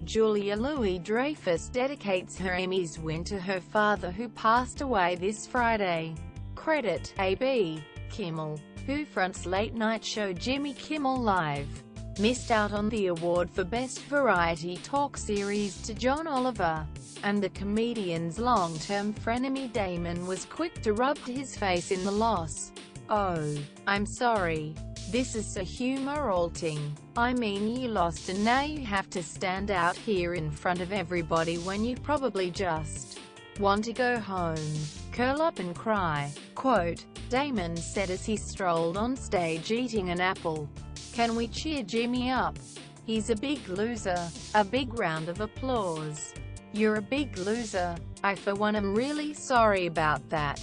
Julia Louis-Dreyfus dedicates her Emmys win to her father who passed away this Friday. Credit A.B.Kimmel, who fronts late-night show Jimmy Kimmel Live, missed out on the award for Best Variety Talk Series to John Oliver, and the comedian's long-term frenemy Damon was quick to rub his face in the loss. "Oh, I'm sorry. This is so humialting. I mean, you lost and now you have to stand out here in front of everybody when you probably just want to go home, curl up and cry." Quote, Damon said as he strolled on stage eating an apple. "Can we cheer Jimmy up? He's a big loser." A big round of applause. "You're a big loser. I for one am really sorry about that."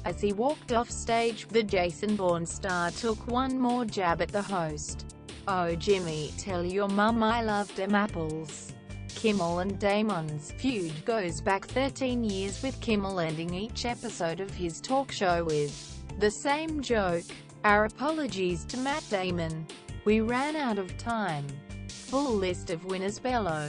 As he walked off stage, the Jason Bourne star took one more jab at the host. "Oh Jimmy, tell your mum I loved them apples." Kimmel and Damon's feud goes back 13 years, with Kimmel ending each episode of his talk show with the same joke. "Our apologies to Matt Damon. We ran out of time." Full list of winners below.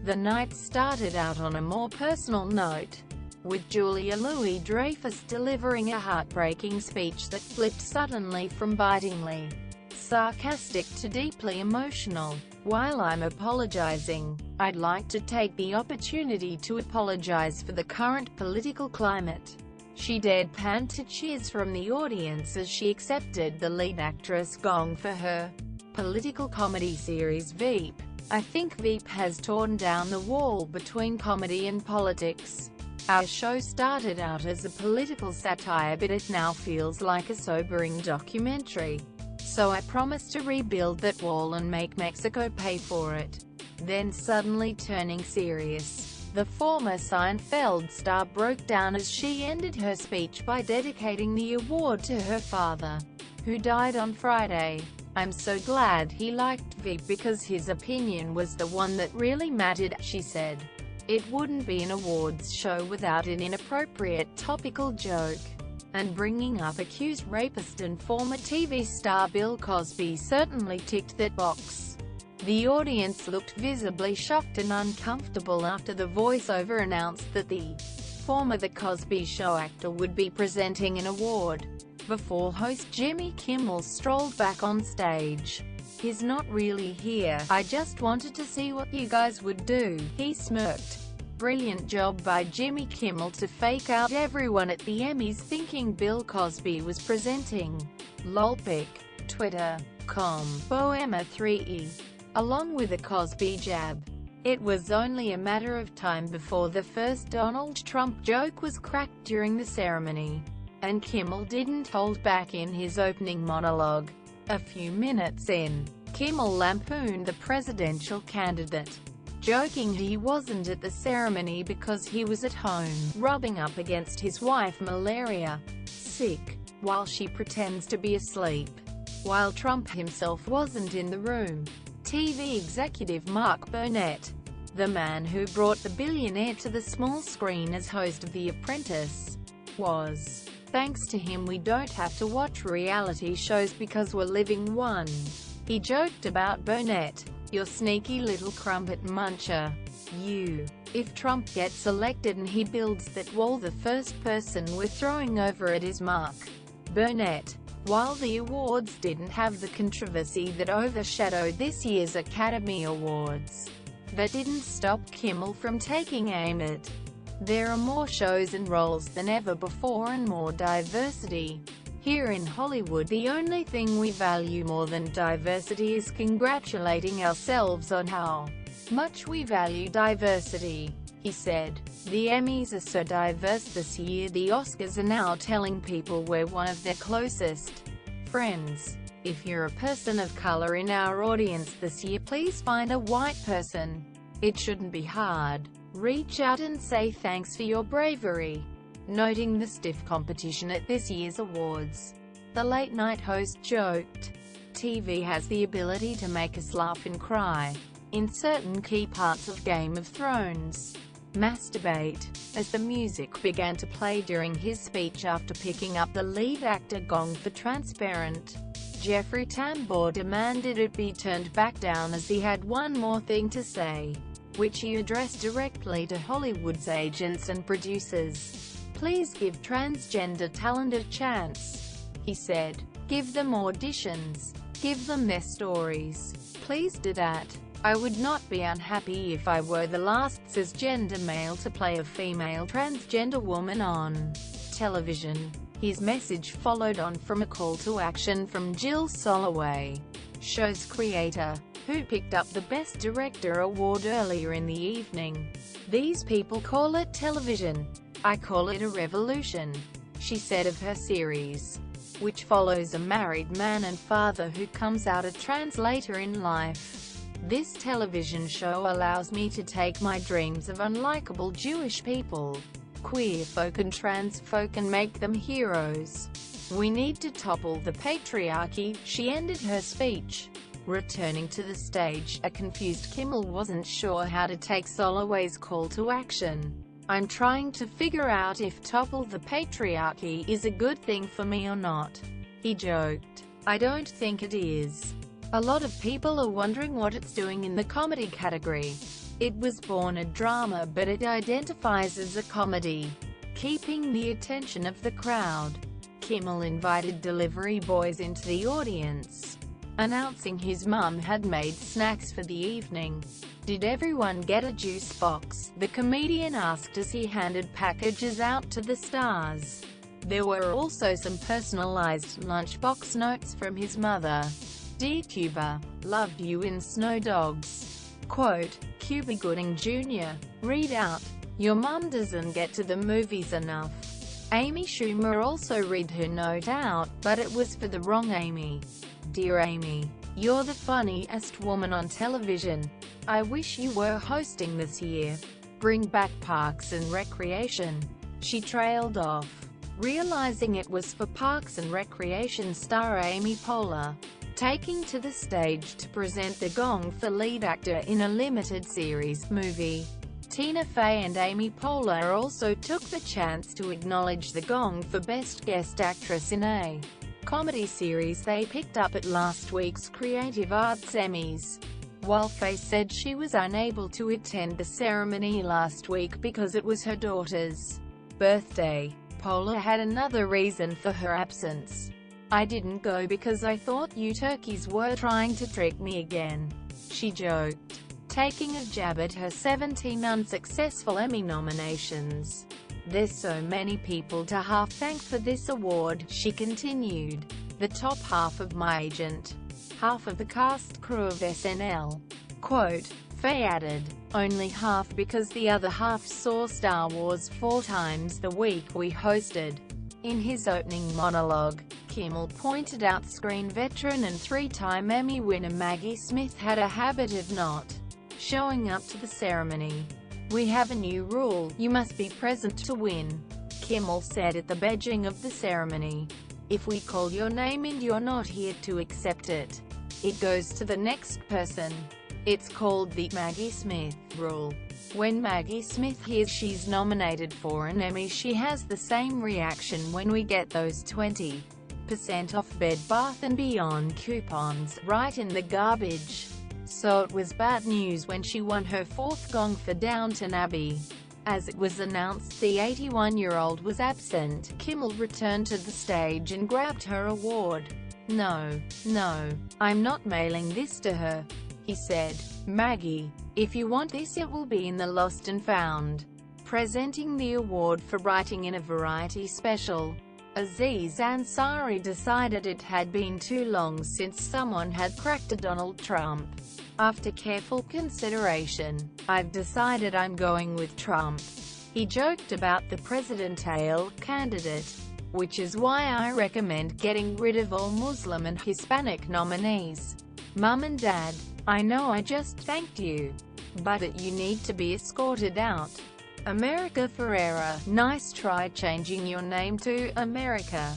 The night started out on a more personal note, with Julia Louis-Dreyfus delivering a heartbreaking speech that flipped suddenly from bitingly sarcastic to deeply emotional. "While I'm apologizing, I'd like to take the opportunity to apologize for the current political climate." She deadpanned to cheers from the audience as she accepted the lead actress gong for her political comedy series Veep. "I think Veep has torn down the wall between comedy and politics. Our show started out as a political satire, but it now feels like a sobering documentary. So I promise to rebuild that wall and make Mexico pay for it." Then suddenly turning serious, the former Seinfeld star broke down as she ended her speech by dedicating the award to her father, who died on Friday. "I'm so glad he liked Veep because his opinion was the one that really mattered," she said. "It wouldn't be an awards show without an inappropriate topical joke. And bringing up accused rapist and former TV star Bill Cosby certainly ticked that box." The audience looked visibly shocked and uncomfortable after the voiceover announced that the former The Cosby Show actor would be presenting an award, before host Jimmy Kimmel strolled back on stage. "He's not really here. I just wanted to see what you guys would do," he smirked. Brilliant job by Jimmy Kimmel to fake out everyone at the Emmys thinking Bill Cosby was presenting. Lolpic, Twitter.com, Boema3e. Along with a Cosby jab. It was only a matter of time before the first Donald Trump joke was cracked during the ceremony, and Kimmel didn't hold back in his opening monologue. A few minutes in, Kimmel lampooned the presidential candidate, joking he wasn't at the ceremony because he was at home, rubbing up against his wife malaria sick, while she pretends to be asleep, while Trump himself wasn't in the room. TV executive Mark Burnett, the man who brought the billionaire to the small screen as host of The Apprentice, was. "Thanks to him we don't have to watch reality shows because we're living one." He joked about Burnett. "Your sneaky little crumpet muncher. You. If Trump gets elected and he builds that wall, the first person we're throwing over it is Mark." Burnett. While the awards didn't have the controversy that overshadowed this year's Academy Awards, that didn't stop Kimmel from taking aim at. "There are more shows and roles than ever before and more diversity. Here in Hollywood the only thing we value more than diversity is congratulating ourselves on how much we value diversity," he said. "The Emmys are so diverse this year, the Oscars are now telling people we're one of their closest friends. If you're a person of color in our audience this year, please find a white person. It shouldn't be hard. Reach out and say thanks for your bravery." Noting the stiff competition at this year's awards, the late-night host joked, "TV has the ability to make us laugh and cry in certain key parts of Game of Thrones." Masturbate. As the music began to play during his speech after picking up the lead actor gong for Transparent, Jeffrey Tambor demanded it be turned back down as he had one more thing to say. which he addressed directly to Hollywood's agents and producers. "Please give transgender talent a chance," he said. "Give them auditions. Give them their stories. Please do that. I would not be unhappy if I were the last cisgender male to play a female transgender woman on television." His message followed on from a call to action from Jill Soloway, show's creator, who picked up the Best Director award earlier in the evening. "These people call it television. I call it a revolution," she said of her series, which follows a married man and father who comes out a trans later in life. "This television show allows me to take my dreams of unlikable Jewish people, queer folk and trans folk and make them heroes. We need to topple the patriarchy," she ended her speech. Returning to the stage, a confused Kimmel wasn't sure how to take Soloway's call to action. "I'm trying to figure out if topple the patriarchy is a good thing for me or not," he joked. "I don't think it is. A lot of people are wondering what it's doing in the comedy category. It was born a drama but it identifies as a comedy, keeping the attention of the crowd." Kimmel invited delivery boys into the audience, announcing his mum had made snacks for the evening. "Did everyone get a juice box?" the comedian asked as he handed packages out to the stars. There were also some personalized lunchbox notes from his mother. "Dear Cuba, loved you in Snow Dogs." Quote, "Cuba Gooding Jr. Read out, your mum doesn't get to the movies enough." Amy Schumer also read her note out, but it was for the wrong Amy. "Dear Amy, you're the funniest woman on television. I wish you were hosting this year. Bring back Parks and Recreation." She trailed off, realizing it was for Parks and Recreation star Amy Poehler, taking to the stage to present the gong for lead actor in a limited series movie. Tina Fey and Amy Poehler also took the chance to acknowledge the gong for Best Guest Actress in a comedy series they picked up at last week's Creative Arts Emmys. While Fey said she was unable to attend the ceremony last week because it was her daughter's birthday, Poehler had another reason for her absence. "I didn't go because I thought you turkeys were trying to trick me again," she joked, taking a jab at her 17 unsuccessful Emmy nominations. "There's so many people to half-thank for this award," she continued. "The top half of my agent, half of the cast crew of SNL." Quote, Faye added, "Only half because the other half saw Star Wars 4 times the week we hosted." In his opening monologue, Kimmel pointed out screen veteran and 3-time Emmy winner Maggie Smith had a habit of not showing up to the ceremony. "We have a new rule, you must be present to win," Kimmel said at the beginning of the ceremony. "If we call your name and you're not here to accept it, it goes to the next person. It's called the Maggie Smith rule. When Maggie Smith hears she's nominated for an Emmy, she has the same reaction when we get those 20% off Bed Bath & Beyond coupons right in the garbage." So it was bad news when she won her 4th gong for Downton Abbey. As it was announced the 81-year-old was absent, Kimmel returned to the stage and grabbed her award. No, I'm not mailing this to her," he said. "Maggie, if you want this it will be in the Lost and Found." Presenting the award for writing in a variety special, Aziz Ansari decided it had been too long since someone had cracked a Donald Trump. "After careful consideration, I've decided I'm going with Trump." He joked about the presidential candidate, "which is why I recommend getting rid of all Muslim and Hispanic nominees. Mum and Dad, I know I just thanked you, but you need to be escorted out. America Ferrera, nice try changing your name to America,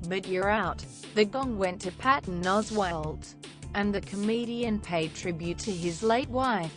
but you're out." The gong went to Patton Oswalt, and the comedian paid tribute to his late wife,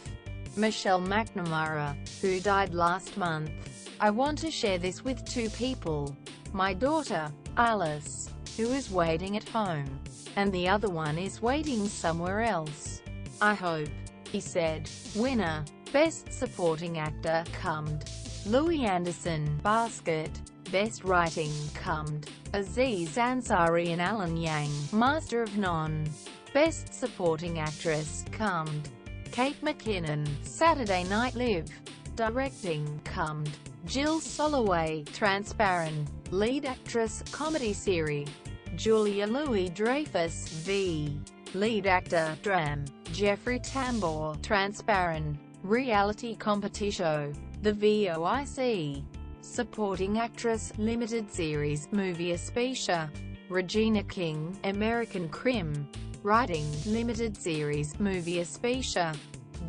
Michelle McNamara, who died last month. "I want to share this with 2 people. My daughter, Alice, who is waiting at home, and the other one is waiting somewhere else. I hope," he said. Winner Best Supporting Actor, Cummed. Louis Anderson, Basket. Best Writing, Cummed. Aziz Ansari and Alan Yang, Master of None. Best Supporting Actress, Cummed. Kate McKinnon, Saturday Night Live. Directing, Cummed. Jill Soloway, Transparent. Lead Actress, Comedy Series. Julia Louis-Dreyfus, v. Lead Actor, Dram. Jeffrey Tambor, Transparent. Reality Competition. The VOIC. Supporting Actress, Limited Series, Movie Asphyxia. Regina King, American Crime. Writing, Limited Series, Movie Asphyxia.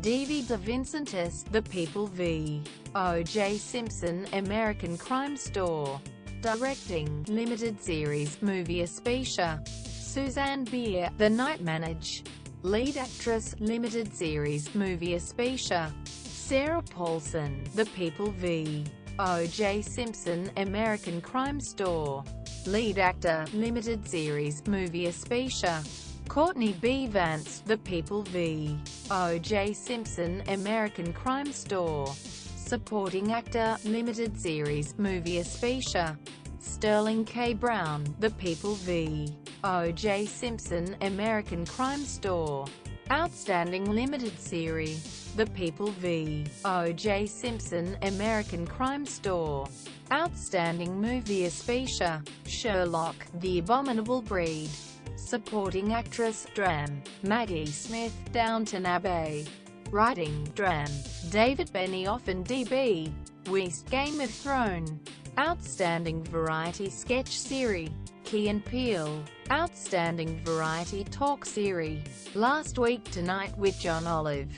Devi De Vincentis, The People v. O.J. Simpson, American Crime Story. Directing, Limited Series, Movie Asphyxia. Suzanne Bier, The Night Manager. Lead Actress, Limited Series, Movie Asphyxia. Sarah Paulson, The People v. O.J. Simpson, American Crime Story. Lead Actor, Limited Series, Movie Asphyxia. Courtney B. Vance, The People v. O.J. Simpson, American Crime Story. Supporting Actor, Limited Series, Movie Asphyxia. Sterling K. Brown, The People v. O.J. Simpson, American Crime Story. Outstanding Limited Series, The People v. O.J. Simpson, American Crime Story. Outstanding Movie Asphyxia, Sherlock, The Abominable Breed. Supporting Actress, Dram. Maggie Smith, Downton Abbey. Writing, Dram. David Benioff and D.B. Weiss, Game of Thrones. Outstanding Variety Sketch Series, Key and Peele. Outstanding Variety Talk Series, Last Week Tonight with John Olive.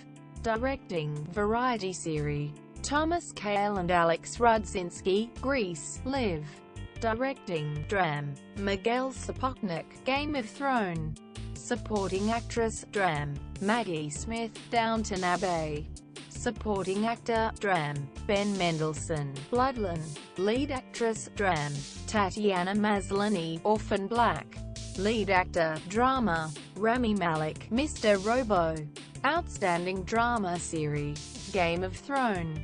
Directing, Variety Series, Thomas Kail and Alex Rudzinski, Grease, Live. Directing, Dram. Miguel Sapochnik, Game of Thrones. Supporting Actress, Dram. Maggie Smith, Downton Abbey. Supporting Actor, Dram. Ben Mendelsohn, Bloodline. Lead Actress, Dram. Tatiana Maslany, Orphan Black. Lead Actor, Drama. Rami Malek, Mr. Robo. Outstanding Drama Series, Game of Thrones.